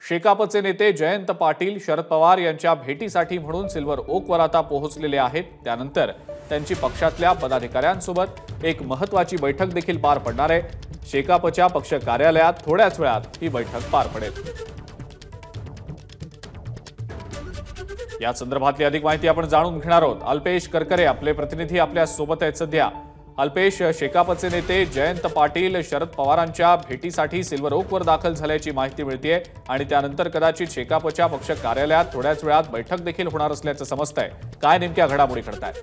शेकापचे नेते जयंत पाटील शरद पवार यांच्या भेटीसाठी म्हणून सिल्वर ओकवर आता पोहोचलेले आहेत। त्यानंतर त्यांची पक्षातल्या पदाधिकाऱ्यांसोबत एक महत्त्वाची बैठक देखील पार पडणार आहे। शेकापच्या पक्ष कार्यालयात थोड्याच वेळात ही बैठक पार पडेल। या संदर्भातली अधिक माहिती आपण जाणून घेणार आहोत। अल्पेश करकरे आपले प्रतिनिधी आपल्या सोबत आहेत सध्या। अल्पेश, शेकापचे नेते जयंत पाटील शरद पवारांच्या भेटीसाठी सिल्वर ओकवर दाखल झाल्याची माहिती मिळतेय आणि त्यानंतर कदाचित शेकापच्या पक्ष कार्यालयात थोड्याच वेळात बैठक देखील होणार असल्याचं समजतंय। काय नेमक्या घडामोडी घडतायत?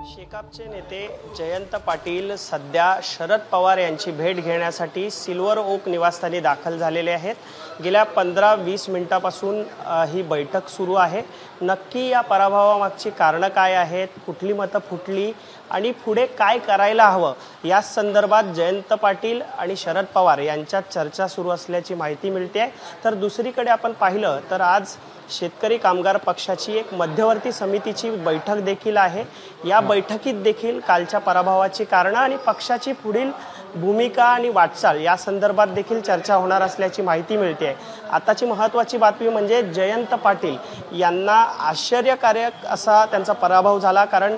शेकापचे नेते जयंत पाटील सध्या शरद पवार यांची भेट घेण्यासाठी सिल्वर ओक निवासस्थानी दाखल झालेले आहेत। गेल्या 15-20 मिनिटांपासून ही बैठक सुरू आहे। नक्की या पराभवामागची कारणं काय आहेत, कुठली मतं फुटली आणि पुढे काय करायला हवं या संदर्भात जयंत पाटील आणि शरद पवार यांच्यात चर्चा सुरू असल्याची माहिती मिळते। तर दुसरीकडे आपण पाहिलं तर आज शेतकरी कामगार पक्षाची एक मध्यवर्ती समितीची बैठक देखील आहे। या बैठकीत देखील कालच्या पराभवाची कारणं आणि पक्षाची पुढील भूमिका आणि वाटचाल या संदर्भात देखील चर्चा होणार असल्याची माहिती मिळते। आताची महत्त्वाची बातमी म्हणजे जयंत पाटील यांना आश्चर्यकारक असा त्यांचा पराभव झाला, कारण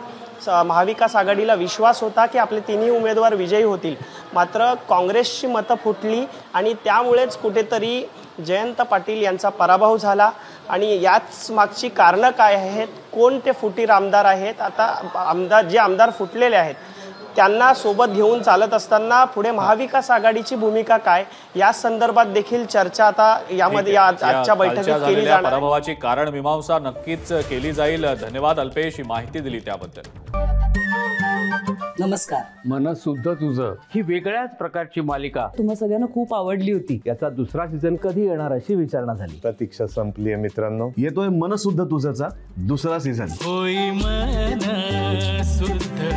महाविकास आघाडीला विश्वास होता की आपले तिन्ही उमेदवार विजयी होतील, मात्र काँग्रेसची मतं फुटली आणि त्यामुळेच कुठेतरी जयंत पाटील यांचा पराभव झाला। आणि याच मागची कारणं काय आहेत, कोण ते फुटीर आमदार आहेत, आता जे आमदार फुटलेले आहेत त्यांना सोबत घेऊन चालत असताना पुढे महाविकास आघाडीची भूमिका काय या संदर्भात देखील चर्चा आता यामध्ये आजच्या बैठकीत केली जाणार। पराभवाची कारण मीमांसा नक्कीच केली जाईल। धन्यवाद अल्पेश, ही माहिती दिली त्याबद्दल। नमस्कार। मन सुद्धा तुझं ही वेगळ्याच प्रकारची मालिका तुम्हा सगळ्यांना खूप आवडली होती। याचा दुसरा सीझन कधी येणार अशी विचारणा झाली। प्रतीक्षा संपली आहे मित्रांनो, येतोय मन सुद्धा तुझाचा दुसरा सीझन। होई मन सुद्धा